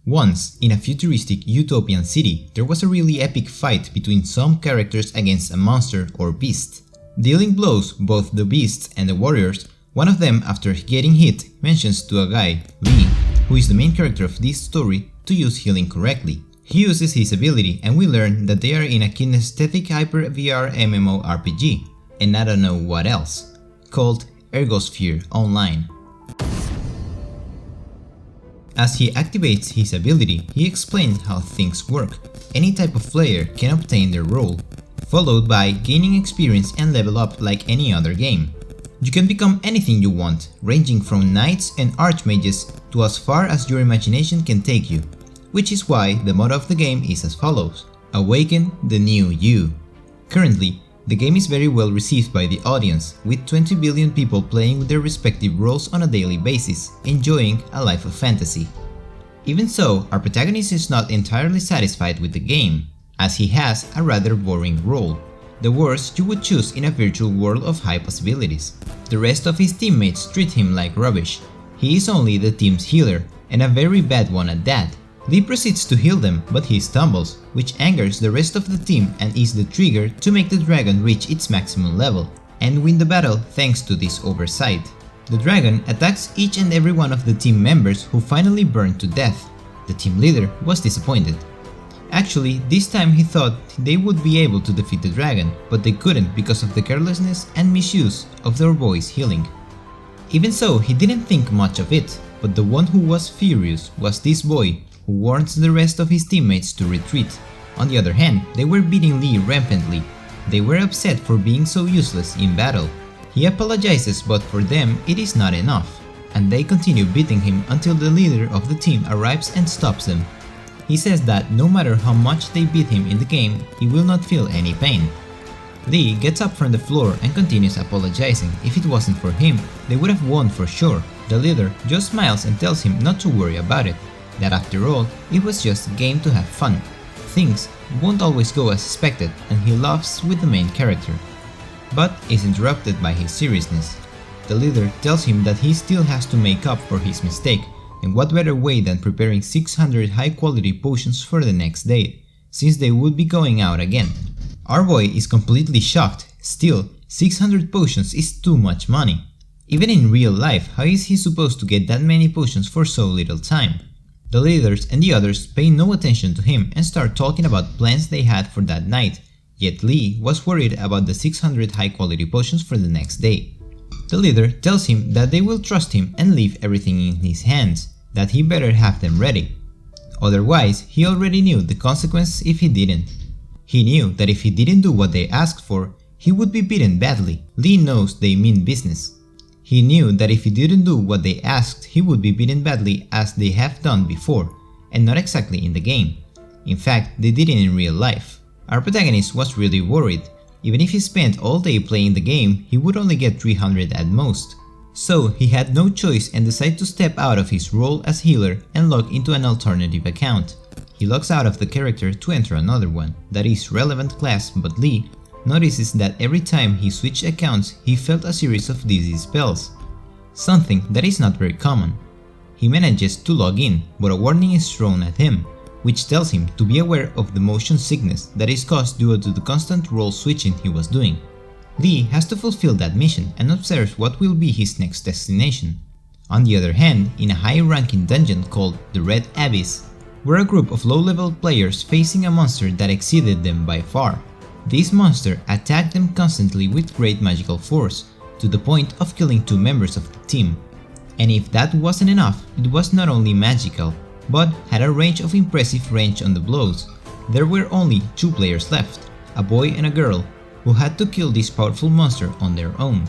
Once, in a futuristic utopian city, there was a really epic fight between some characters against a monster or beast. Dealing blows both the beasts and the warriors, one of them, after getting hit, mentions to a guy, Lee, who is the main character of this story, to use healing correctly. He uses his ability and we learn that they are in a kinesthetic hyper VR MMORPG, and I don't know what else, called Ergosphere Online. As he activates his ability, he explained how things work. Any type of player can obtain their role, followed by gaining experience and level up like any other game. You can become anything you want, ranging from knights and archmages to as far as your imagination can take you, which is why the motto of the game is as follows: Awaken the new you. Currently, the game is very well received by the audience, with 20 billion people playing with their respective roles on a daily basis, enjoying a life of fantasy. Even so, our protagonist is not entirely satisfied with the game, as he has a rather boring role, the worst you would choose in a virtual world of high possibilities. The rest of his teammates treat him like rubbish. He is only the team's healer, and a very bad one at that. Lee proceeds to heal them, but he stumbles, which angers the rest of the team and is the trigger to make the dragon reach its maximum level, and win the battle thanks to this oversight. The dragon attacks each and every one of the team members, who finally burn to death. The team leader was disappointed. Actually, this time he thought they would be able to defeat the dragon, but they couldn't because of the carelessness and misuse of their boy's healing. Even so, he didn't think much of it, but the one who was furious was this boy, who warns the rest of his teammates to retreat. On the other hand, they were beating Lee rampantly. They were upset for being so useless in battle. He apologizes, but for them it is not enough, and they continue beating him until the leader of the team arrives and stops them. He says that no matter how much they beat him in the game, he will not feel any pain. Lee gets up from the floor and continues apologizing. If it wasn't for him, they would have won for sure. The leader just smiles and tells him not to worry about it, that after all, it was just a game to have fun. Things won't always go as expected, and he laughs with the main character, but is interrupted by his seriousness. The leader tells him that he still has to make up for his mistake, and what better way than preparing 600 high-quality potions for the next day, since they would be going out again. Our boy is completely shocked. Still, 600 potions is too much money. Even in real life, how is he supposed to get that many potions for so little time? The leaders and the others pay no attention to him and start talking about plans they had for that night, yet Lee was worried about the 600 high-quality potions for the next day. The leader tells him that they will trust him and leave everything in his hands, that he better have them ready. Otherwise, he already knew the consequence if he didn't. He knew that if he didn't do what they asked for, he would be beaten badly. Lee knows they mean business. He knew that if he didn't do what they asked, he would be beaten badly as they have done before, and not exactly in the game. In fact, they did it in real life. Our protagonist was really worried. Even if he spent all day playing the game, he would only get 300 at most. So he had no choice and decided to step out of his role as healer and log into an alternative account. He logs out of the character to enter another one, that is relevant class, but Lee notices that every time he switched accounts he felt a series of dizzy spells, something that is not very common. He manages to log in, but a warning is thrown at him, which tells him to be aware of the motion sickness that is caused due to the constant role switching he was doing. Lee has to fulfill that mission and observes what will be his next destination. On the other hand, in a high-ranking dungeon called the Red Abyss, were a group of low-level players facing a monster that exceeded them by far. This monster attacked them constantly with great magical force, to the point of killing 2 members of the team. And if that wasn't enough, it was not only magical, but had a range of impressive range on the blows. There were only 2 players left, a boy and a girl, who had to kill this powerful monster on their own.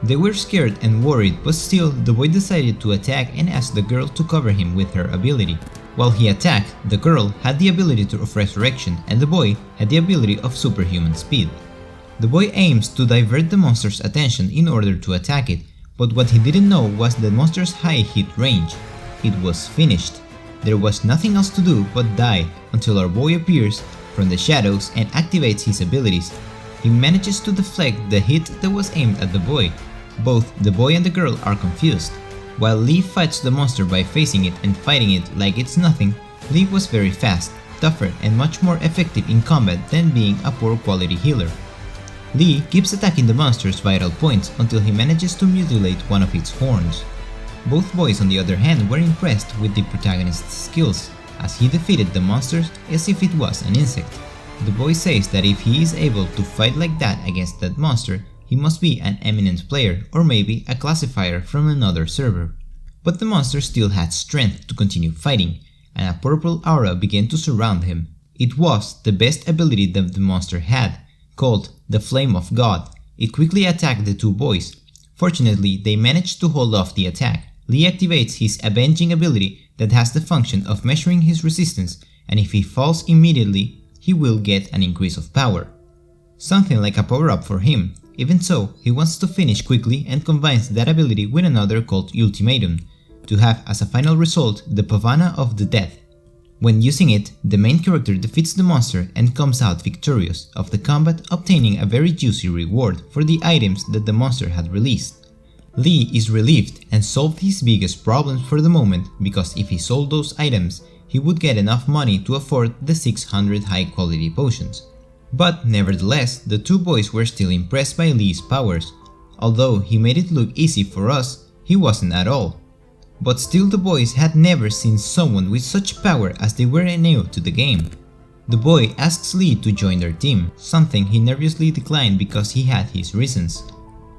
They were scared and worried, but still the boy decided to attack and asked the girl to cover him with her ability. While he attacked, the girl had the ability of resurrection and the boy had the ability of superhuman speed. The boy aims to divert the monster's attention in order to attack it, but what he didn't know was the monster's high hit range. It was finished. There was nothing else to do but die until our boy appears from the shadows and activates his abilities. He manages to deflect the hit that was aimed at the boy. Both the boy and the girl are confused. While Lee fights the monster by facing it and fighting it like it's nothing, Lee was very fast, tougher and much more effective in combat than being a poor quality healer. Lee keeps attacking the monster's vital points until he manages to mutilate one of its horns. Both boys on the other hand were impressed with the protagonist's skills, as he defeated the monsters as if it was an insect. The boy says that if he is able to fight like that against that monster, he must be an eminent player or maybe a classifier from another server. But the monster still had strength to continue fighting, and a purple aura began to surround him. It was the best ability that the monster had, called the Flame of God. It quickly attacked the two boys. Fortunately, they managed to hold off the attack. Lee activates his Avenging ability that has the function of measuring his resistance, and if he falls immediately, he will get an increase of power. Something like a power-up for him. Even so, he wants to finish quickly and combines that ability with another called Ultimatum, to have as a final result the Pavana of the Death. When using it, the main character defeats the monster and comes out victorious of the combat, obtaining a very juicy reward for the items that the monster had released. Lee is relieved and solved his biggest problems for the moment, because if he sold those items, he would get enough money to afford the 600 high quality potions. But nevertheless, the two boys were still impressed by Lee's powers. Although he made it look easy for us, he wasn't at all. But still the boys had never seen someone with such power as they were new to the game. The boy asks Lee to join their team, something he nervously declined because he had his reasons.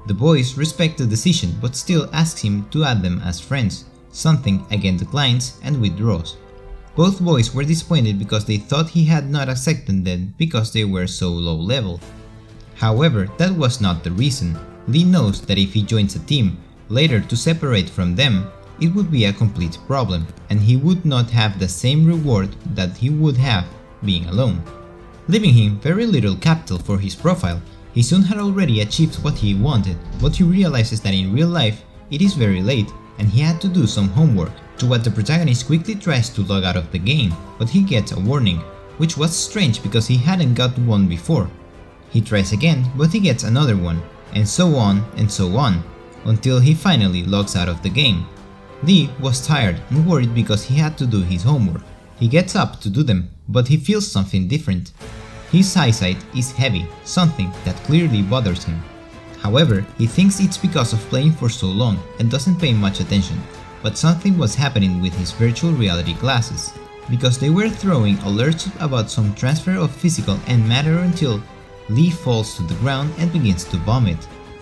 The boys respect the decision but still asks him to add them as friends, something again declines and withdraws. Both boys were disappointed because they thought he had not accepted them because they were so low level. However, that was not the reason. Lee knows that if he joins a team, later to separate from them, it would be a complete problem, and he would not have the same reward that he would have being alone, leaving him very little capital for his profile. He soon had already achieved what he wanted, but he realizes that in real life it is very late and he had to do some homework, to what the protagonist quickly tries to log out of the game, but he gets a warning, which was strange because he hadn't got one before. He tries again, but he gets another one, and so on, until he finally logs out of the game. Lee was tired and worried because he had to do his homework. He gets up to do them, but he feels something different. His eyesight is heavy, something that clearly bothers him. However, he thinks it's because of playing for so long and doesn't pay much attention, but something was happening with his virtual reality glasses, because they were throwing alerts about some transfer of physical and matter until Lee falls to the ground and begins to vomit.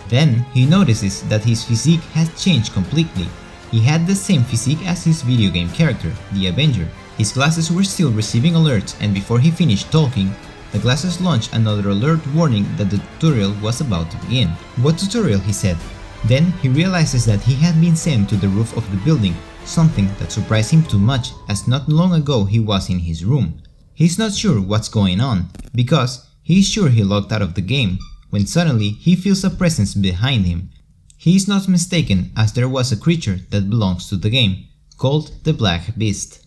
Then he notices that his physique has changed completely. He had the same physique as his video game character, the Avenger. His glasses were still receiving alerts, and before he finished talking, the glasses launched another alert warning that the tutorial was about to begin. "What tutorial?" he said. Then he realizes that he had been sent to the roof of the building, something that surprised him too much, as not long ago he was in his room. He's not sure what's going on, because he is sure he logged out of the game, when suddenly he feels a presence behind him. He is not mistaken, as there was a creature that belongs to the game, called the Black Beast.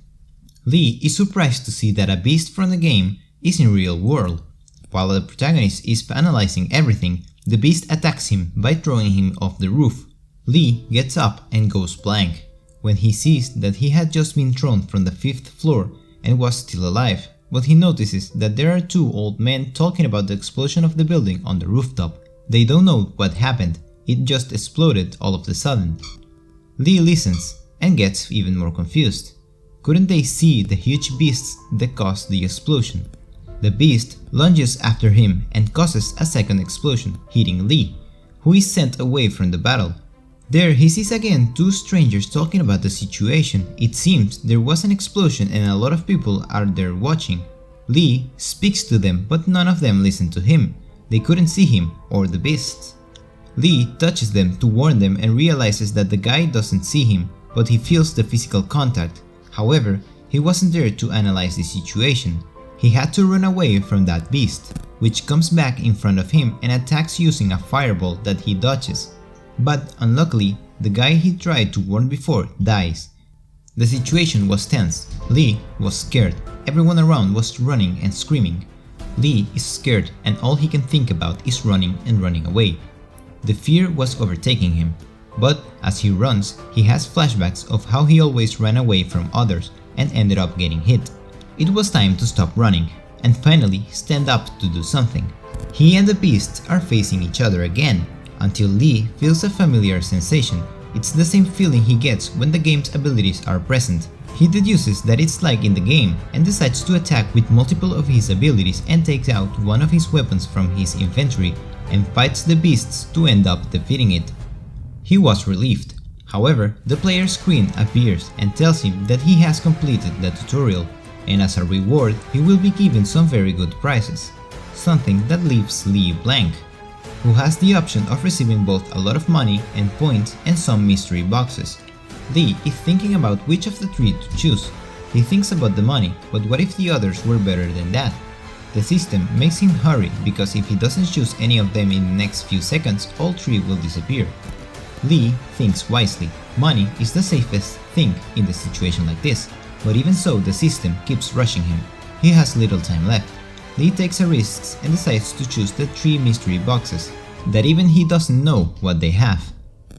Lee is surprised to see that a beast from the game is in real world. While the protagonist is analyzing everything, the beast attacks him by throwing him off the roof. Lee gets up and goes blank when he sees that he had just been thrown from the 5th floor and was still alive, but he notices that there are two old men talking about the explosion of the building on the rooftop. They don't know what happened, it just exploded all of a sudden. Lee listens and gets even more confused. Couldn't they see the huge beasts that caused the explosion? The beast lunges after him and causes a second explosion, hitting Lee, who is sent away from the battle. There he sees again two strangers talking about the situation. It seems there was an explosion and a lot of people are there watching. Lee speaks to them, but none of them listen to him. They couldn't see him or the beasts. Lee touches them to warn them and realizes that the guy doesn't see him, but he feels the physical contact. However, he wasn't there to analyze the situation. He had to run away from that beast, which comes back in front of him and attacks using a fireball that he dodges. But unluckily, the guy he tried to warn before dies. The situation was tense. Lee was scared. Everyone around was running and screaming. Lee is scared and all he can think about is running and running away. The fear was overtaking him. But as he runs, he has flashbacks of how he always ran away from others and ended up getting hit. It was time to stop running and finally stand up to do something. He and the beast are facing each other again until Lee feels a familiar sensation. It's the same feeling he gets when the game's abilities are present. He deduces that it's like in the game and decides to attack with multiple of his abilities and takes out one of his weapons from his inventory and fights the beasts to end up defeating it. He was relieved. However, the player's screen appears and tells him that he has completed the tutorial, and as a reward he will be given some very good prizes, something that leaves Lee blank, who has the option of receiving both a lot of money and points and some mystery boxes. Lee is thinking about which of the three to choose. He thinks about the money, but what if the others were better than that? The system makes him hurry because if he doesn't choose any of them in the next few seconds, all three will disappear. Lee thinks wisely. Money is the safest thing in a situation like this, but even so the system keeps rushing him. He has little time left. Lee takes a risk and decides to choose the 3 mystery boxes, that even he doesn't know what they have.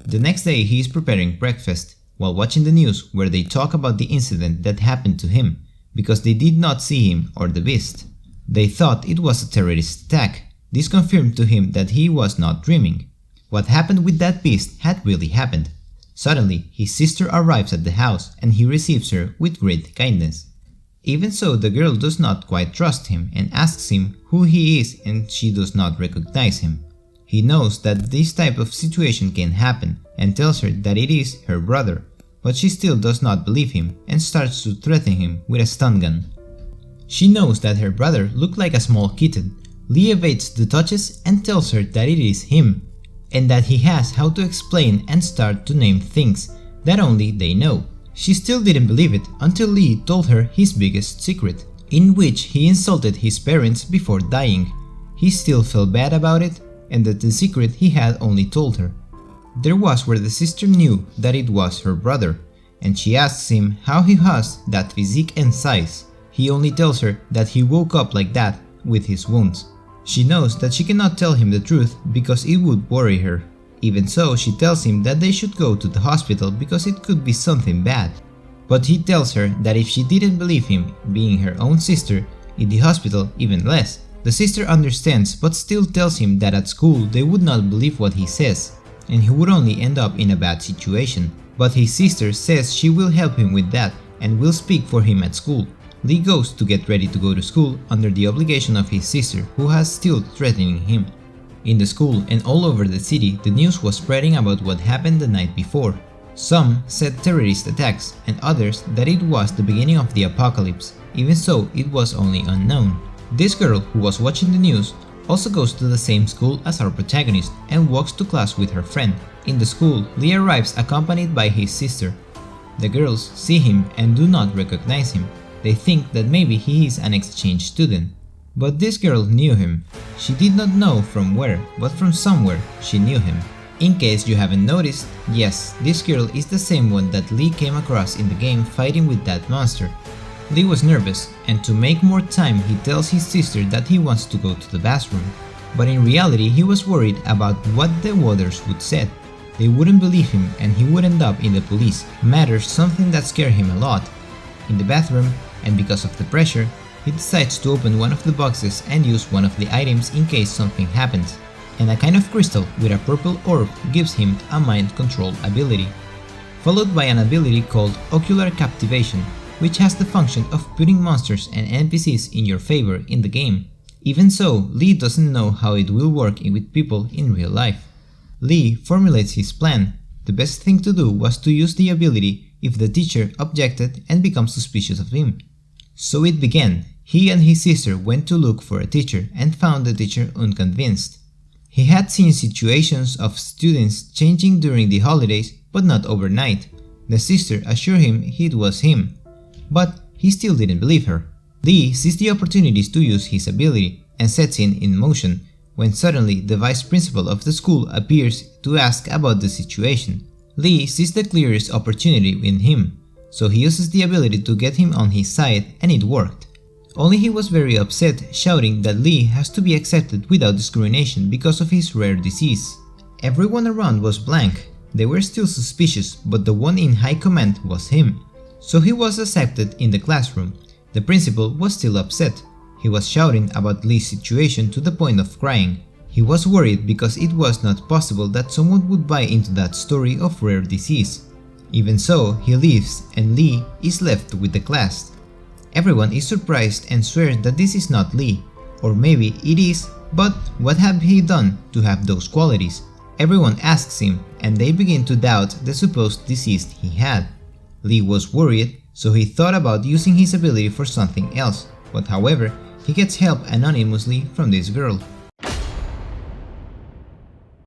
The next day he is preparing breakfast, while watching the news where they talk about the incident that happened to him, because they did not see him or the beast. They thought it was a terrorist attack. This confirmed to him that he was not dreaming. What happened with that beast had really happened. Suddenly, his sister arrives at the house and he receives her with great kindness. Even so, the girl does not quite trust him and asks him who he is, and she does not recognize him. He knows that this type of situation can happen and tells her that it is her brother, but she still does not believe him and starts to threaten him with a stun gun. She knows that her brother looked like a small kitten. Lee evades the touches and tells her that it is him, and that he has how to explain and start to name things that only they know. She still didn't believe it until Lee told her his biggest secret, in which he insulted his parents before dying. He still felt bad about it, and that the secret he had only told her. There was where the sister knew that it was her brother, and she asks him how he has that physique and size. He only tells her that he woke up like that with his wounds. She knows that she cannot tell him the truth because it would worry her. Even so, she tells him that they should go to the hospital because it could be something bad. But he tells her that if she didn't believe him, being her own sister, in the hospital even less. The sister understands but still tells him that at school they would not believe what he says, and he would only end up in a bad situation. But his sister says she will help him with that and will speak for him at school. Lee goes to get ready to go to school under the obligation of his sister, who has still threatening him. In the school and all over the city, the news was spreading about what happened the night before. Some said terrorist attacks and others that it was the beginning of the apocalypse. Even so, it was only unknown. This girl who was watching the news also goes to the same school as our protagonist and walks to class with her friend. In the school, Lee arrives accompanied by his sister. The girls see him and do not recognize him. They think that maybe he is an exchange student. But this girl knew him. She did not know from where, but from somewhere she knew him. In case you haven't noticed, yes, this girl is the same one that Lee came across in the game fighting with that monster. Lee was nervous, and to make more time he tells his sister that he wants to go to the bathroom. But in reality he was worried about what the others would say. They wouldn't believe him and he would end up in the police matters, something that scared him a lot. In the bathroom, and because of the pressure, he decides to open one of the boxes and use one of the items in case something happens, and a kind of crystal with a purple orb gives him a mind control ability, followed by an ability called Ocular Captivation, which has the function of putting monsters and NPCs in your favor in the game. Even so, Lee doesn't know how it will work with people in real life. Lee formulates his plan. The best thing to do was to use the ability if the teacher objected and becomes suspicious of him. So it began. He and his sister went to look for a teacher and found the teacher unconvinced. He had seen situations of students changing during the holidays, but not overnight. The sister assured him it was him, but he still didn't believe her. Lee sees the opportunities to use his ability and sets it in motion, when suddenly the vice principal of the school appears to ask about the situation. Lee sees the clearest opportunity in him, so he uses the ability to get him on his side, and it worked. Only he was very upset, shouting that Lee has to be accepted without discrimination because of his rare disease. Everyone around was blank. They were still suspicious, but the one in high command was him. So he was accepted in the classroom. The principal was still upset. He was shouting about Lee's situation to the point of crying. He was worried because it was not possible that someone would buy into that story of rare disease. Even so, he leaves and Lee is left with the class. Everyone is surprised and swears that this is not Lee. Or maybe it is, but what have he done to have those qualities? Everyone asks him and they begin to doubt the supposed disease he had. Lee was worried, so he thought about using his ability for something else, but however, he gets help anonymously from this girl.